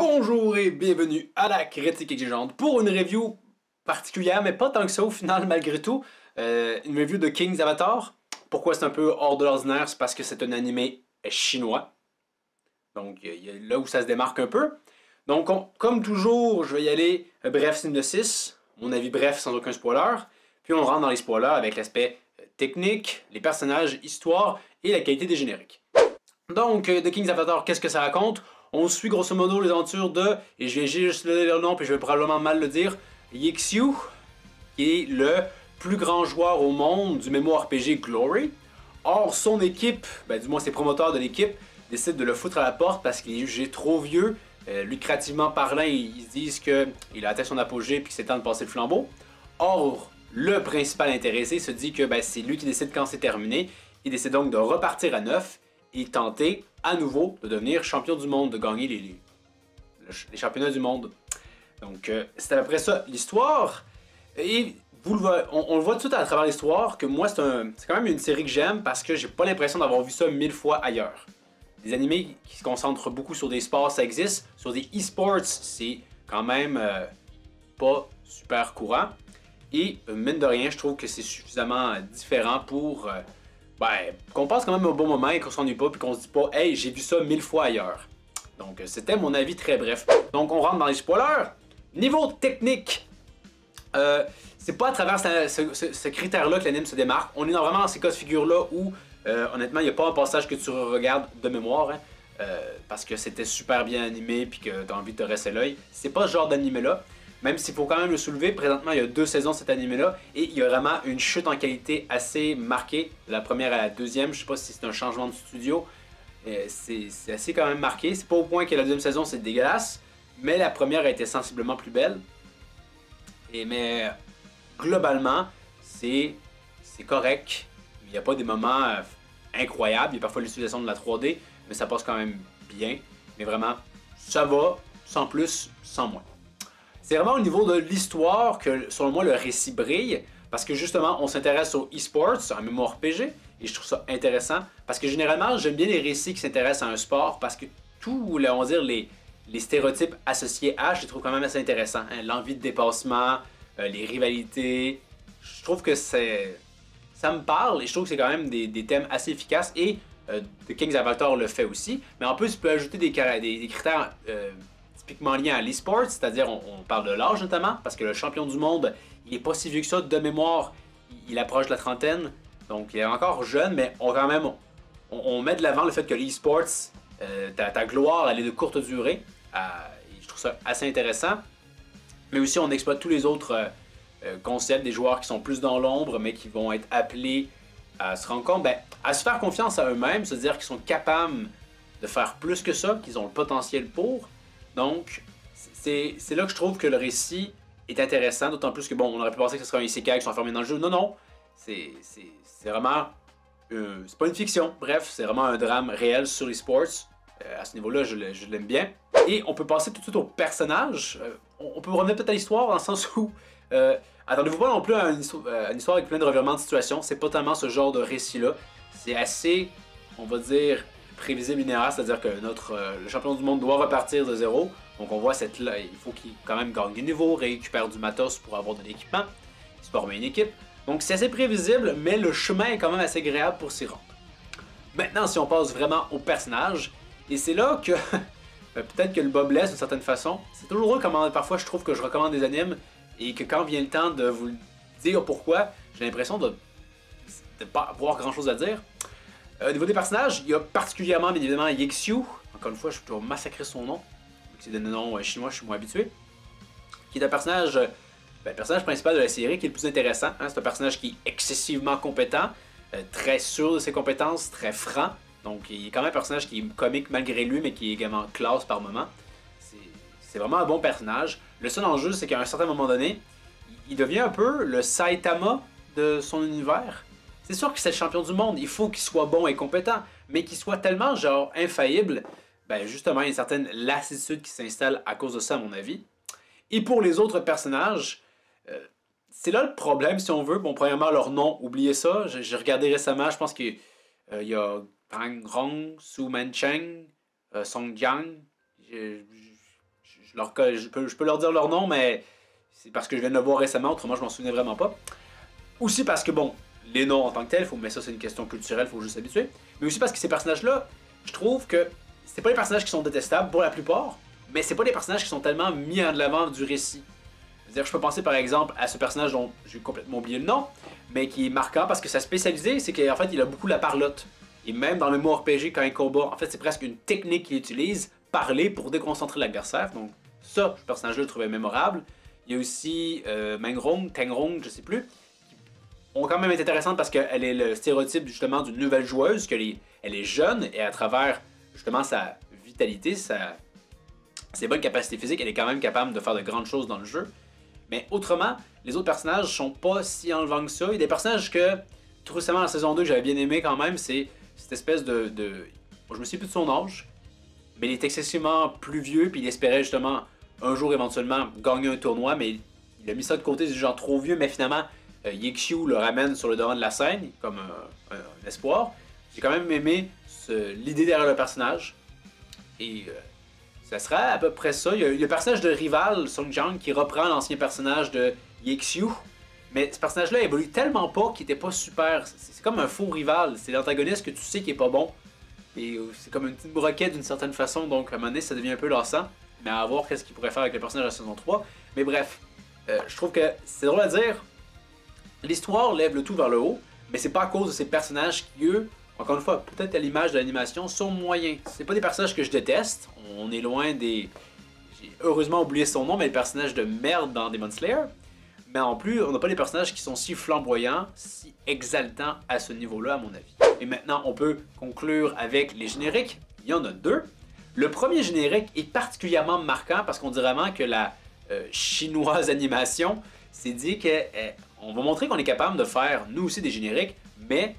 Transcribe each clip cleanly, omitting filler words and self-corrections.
Bonjour et bienvenue à la Critique Exigeante pour une review particulière, mais pas tant que ça au final malgré tout. Une review de King's Avatar. Pourquoi c'est un peu hors de l'ordinaire? C'est parce que c'est un animé chinois. Donc il y a là où ça se démarque un peu. Donc comme toujours, je vais y aller bref synopsis, mon avis bref sans aucun spoiler. Puis on rentre dans les spoilers avec l'aspect technique, les personnages, histoire et la qualité des génériques. Donc, The King's Avatar, qu'est-ce que ça raconte? On suit grosso modo les aventures de, et je vais juste le dire le nom, puis je vais probablement mal le dire, Yixiu, qui est le plus grand joueur au monde du MMORPG Glory. Or, son équipe, du moins ses promoteurs de l'équipe, décident de le foutre à la porte parce qu'il est jugé trop vieux. Lucrativement parlant, ils se disent qu'il a atteint son apogée et que c'est temps de passer le flambeau. Or, le principal intéressé se dit que c'est lui qui décide quand c'est terminé. Il décide donc de repartir à neuf et tenter à nouveau de devenir champion du monde, de gagner les championnats du monde. Donc c'est à peu près ça l'histoire. Et on le voit tout de suite à travers l'histoire que moi c'est quand même une série que j'aime parce que j'ai pas l'impression d'avoir vu ça 1000 fois ailleurs. Des animés qui se concentrent beaucoup sur des sports, ça existe. Sur des e-sports, c'est quand même pas super courant. Et mine de rien, je trouve que c'est suffisamment différent pour qu'on passe quand même un bon moment et qu'on s'ennuie pas puis qu'on se dit pas hey, j'ai vu ça 1000 fois ailleurs. Donc c'était mon avis très bref. Donc on rentre dans les spoilers. Niveau technique, c'est pas à travers ce critère-là que l'anime se démarque. On est vraiment dans ces cas de figure-là où honnêtement il n'y a pas un passage que tu regardes de mémoire parce que c'était super bien animé puis que tu as envie de te rester l'œil. C'est pas ce genre d'animé-là. Même s'il faut quand même le soulever, présentement il y a 2 saisons de cet animé-là et il y a vraiment une chute en qualité assez marquée de la première à la deuxième. Je sais pas si c'est un changement de studio, c'est assez quand même marqué. C'est pas au point que la deuxième saison c'est dégueulasse, mais la première a été sensiblement plus belle. Mais globalement, c'est correct. Il n'y a pas des moments incroyables. Il y a parfois l'utilisation de la 3D, mais ça passe quand même bien. Mais vraiment, ça va, sans plus, sans moins. C'est vraiment au niveau de l'histoire que, selon moi, le récit brille. Parce que justement, on s'intéresse aux e-sports, un MMORPG, et je trouve ça intéressant. Parce que généralement, j'aime bien les récits qui s'intéressent à un sport, parce que tous, on va dire, les stéréotypes associés à, je les trouve quand même assez intéressants. Hein. L'envie de dépassement, les rivalités, je trouve que ça me parle, et je trouve que c'est quand même des thèmes assez efficaces, et The King's Avatar le fait aussi. Mais en plus, tu peux ajouter des critères typiquement lié à l'e-sport, c'est-à-dire on parle de l'âge notamment, parce que le champion du monde, il est pas si vieux que ça, de mémoire, il approche de la trentaine, donc il est encore jeune, mais on met de l'avant le fait que l'e-sports, ta gloire, elle est de courte durée, je trouve ça assez intéressant, mais aussi on exploite tous les autres concepts, des joueurs qui sont plus dans l'ombre, mais qui vont être appelés à se rendre compte, à se faire confiance à eux-mêmes, se dire qu'ils sont capables de faire plus que ça, qu'ils ont le potentiel pour. Donc, c'est là que je trouve que le récit est intéressant, d'autant plus que, on aurait pu penser que ce serait un isekai qui sont enfermés dans le jeu. Non, non, c'est vraiment... c'est pas une fiction, bref, c'est vraiment un drame réel sur les sports. À ce niveau-là, je l'aime bien. Et on peut passer tout de suite au personnage. On peut revenir peut-être à l'histoire, dans le sens où... attendez-vous pas non plus à une histoire avec plein de revirements de situation. C'est pas tellement ce genre de récit-là. C'est assez, on va dire... prévisible linéaire, c'est-à-dire que le champion du monde doit repartir de zéro. Donc on voit il faut qu'il quand même gagne du niveau, récupère du matos pour avoir de l'équipement, se former une équipe. Donc c'est assez prévisible, mais le chemin est quand même assez agréable pour s'y rendre. Maintenant, si on passe vraiment au personnage, et c'est là que peut-être que le bas blesse d'une certaine façon. C'est toujours drôle comment parfois je trouve que je recommande des animes et que quand vient le temps de vous dire pourquoi, j'ai l'impression de pas avoir grand-chose à dire. Au niveau des personnages, il y a particulièrement, bien évidemment, Yixiu. Encore une fois, je dois massacrer son nom. C'est des noms chinois, je suis moins habitué. Qui est un personnage, le personnage principal de la série, qui est le plus intéressant. Hein. C'est un personnage qui est excessivement compétent, très sûr de ses compétences, très franc. Donc, il est quand même un personnage qui est comique malgré lui, mais qui est également classe par moment. C'est vraiment un bon personnage. Le seul enjeu, c'est qu'à un certain moment donné, il devient un peu le Saitama de son univers. C'est sûr que c'est le champion du monde, il faut qu'il soit bon et compétent, mais qu'il soit tellement genre infaillible, justement il y a une certaine lassitude qui s'installe à cause de ça à mon avis. Et pour les autres personnages, c'est là le problème si on veut. Bon, premièrement leur nom, oubliez ça, j'ai regardé récemment, je pense qu'il y a Pang Rong, Su Mancheng, Song Jiang, je peux leur dire leur nom, mais c'est parce que je viens de le voir récemment, autrement je m'en souvenais vraiment pas. Aussi parce que, bon, les noms en tant que tels, mais ça c'est une question culturelle, faut juste s'habituer. Mais aussi parce que ces personnages-là, je trouve que c'est pas les personnages qui sont détestables pour la plupart, mais c'est pas des personnages qui sont tellement mis en avant du récit. C'est-à-dire, je peux penser par exemple à ce personnage dont j'ai complètement oublié le nom, mais qui est marquant parce que sa spécialité, c'est qu'en fait, il a beaucoup la parlotte. Et même dans le MMORPG, quand il combat, en fait, c'est presque une technique qu'il utilise, parler pour déconcentrer l'adversaire. Donc, ça, ce personnage-là, je le trouvais mémorable. Il y a aussi Tengrong, je sais plus, qui ont quand même été intéressantes parce qu'elle est le stéréotype justement d'une nouvelle joueuse, elle est jeune et à travers justement sa vitalité, ses bonnes capacités physiques, elle est quand même capable de faire de grandes choses dans le jeu. Mais autrement, les autres personnages sont pas si enlevants que ça. Il y a des personnages que, tout récemment en saison 2, j'avais bien aimé quand même, c'est cette espèce de... Je me souviens plus de son âge, mais il est excessivement plus vieux, puis il espérait justement un jour éventuellement gagner un tournoi, mais il a mis ça de côté, c'est genre trop vieux, mais finalement, Yekshio le ramène sur le devant de la scène, comme un espoir. J'ai quand même aimé l'idée derrière le personnage, et... ça sera à peu près ça. Il y a le personnage de Rival, Song Jiang, qui reprend l'ancien personnage de Yekshio. Mais ce personnage-là évolue tellement pas qu'il était pas super. C'est comme un faux rival. C'est l'antagoniste que tu sais qui est pas bon. Et c'est comme une petite broquette d'une certaine façon. Donc à un moment donné, ça devient un peu lassant. Mais à voir qu'est-ce qu'il pourrait faire avec le personnage de la saison 3. Mais bref, je trouve que c'est drôle à dire. L'histoire lève le tout vers le haut. Mais c'est pas à cause de ces personnages qui, eux, encore une fois, peut-être à l'image de l'animation, sont moyens. C'est pas des personnages que je déteste. On est loin des... J'ai heureusement oublié son nom, mais le personnage de merde dans Demon Slayer. Mais en plus, on n'a pas des personnages qui sont si flamboyants, si exaltants à ce niveau-là, à mon avis. Et maintenant, on peut conclure avec les génériques. Il y en a deux. Le premier générique est particulièrement marquant parce qu'on dit vraiment que la chinoise animation s'est dit qu'on va montrer qu'on est capable de faire, nous aussi, des génériques, mais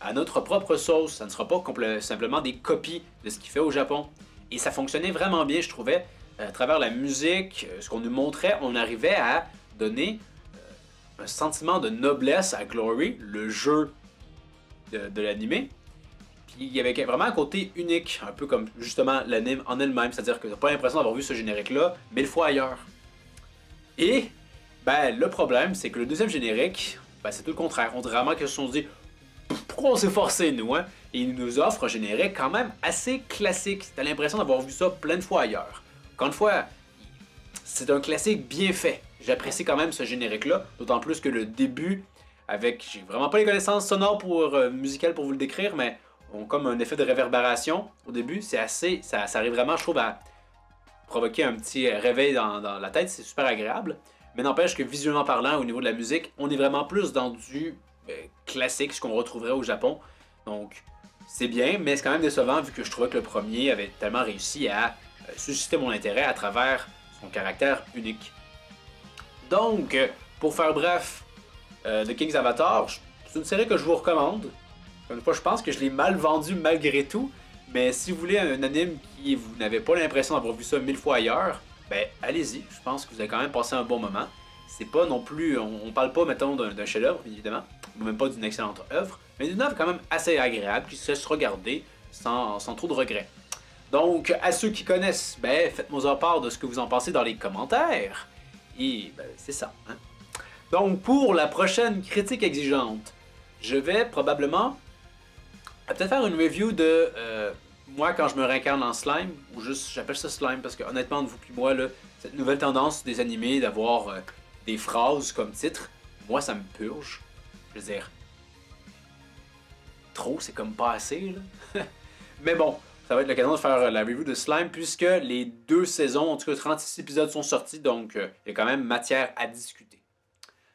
à notre propre sauce. Ça ne sera pas simplement des copies de ce qu'il fait au Japon. Et ça fonctionnait vraiment bien, je trouvais. À travers la musique, ce qu'on nous montrait, on arrivait à donner un sentiment de noblesse à Glory, le jeu de l'animé. Puis il y avait vraiment un côté unique, un peu comme justement l'anime en elle-même. C'est-à-dire que tu n'as pas l'impression d'avoir vu ce générique-là 1000 fois ailleurs. Et ben, le problème, c'est que le deuxième générique, ben, c'est tout le contraire. On dirait vraiment qu'ils se sont dit... Pourquoi on s'est forcé, nous, hein? Et il nous offre un générique quand même assez classique. T'as l'impression d'avoir vu ça plein de fois ailleurs. Encore une fois, c'est un classique bien fait. J'apprécie quand même ce générique-là, d'autant plus que le début, j'ai vraiment pas les connaissances sonores musicales pour vous le décrire, mais ont comme un effet de réverbération au début. C'est assez... Ça arrive vraiment, je trouve, à provoquer un petit réveil dans la tête. C'est super agréable. Mais n'empêche que visuellement parlant, au niveau de la musique, on est vraiment plus dans du... classique, ce qu'on retrouverait au Japon. Donc, c'est bien, mais c'est quand même décevant vu que je trouvais que le premier avait tellement réussi à susciter mon intérêt à travers son caractère unique. Donc, pour faire bref, The King's Avatar, c'est une série que je vous recommande. Une fois, je pense que je l'ai mal vendu malgré tout, mais si vous voulez un anime qui vous n'avez pas l'impression d'avoir vu ça 1000 fois ailleurs, ben allez-y, je pense que vous avez quand même passé un bon moment. C'est pas non plus, on parle pas, mettons, d'un chef-d'œuvre, évidemment, ou même pas d'une excellente œuvre, mais d'une œuvre quand même assez agréable qui se laisse regarder sans trop de regrets. Donc, à ceux qui connaissent, ben, faites-moi part de ce que vous en pensez dans les commentaires. Et ben, c'est ça. Hein? Donc, pour la prochaine critique exigeante, je vais probablement peut-être faire une review de moi quand je me réincarne en slime, ou juste, j'appelle ça slime parce que honnêtement, entre vous et moi, là, cette nouvelle tendance des animés d'avoir des phrases comme titre, moi ça me purge. Je veux dire, trop, c'est comme pas assez, là. Mais bon, ça va être l'occasion de faire la review de Slime puisque les 2 saisons, en tout cas 36 épisodes sont sortis, donc il y a quand même matière à discuter.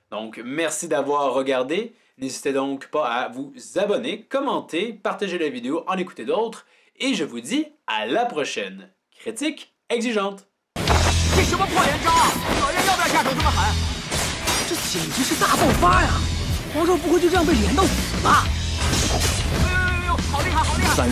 Donc, merci d'avoir regardé. N'hésitez donc pas à vous abonner, commenter, partager la vidéo, en écouter d'autres. Et je vous dis à la prochaine. Critique exigeante. 这什么破人招啊！老爷要不要下手这么狠？这简直是大爆发呀！皇上不会就这样被连到死吧？哎呦呦呦，好厉害，好厉害！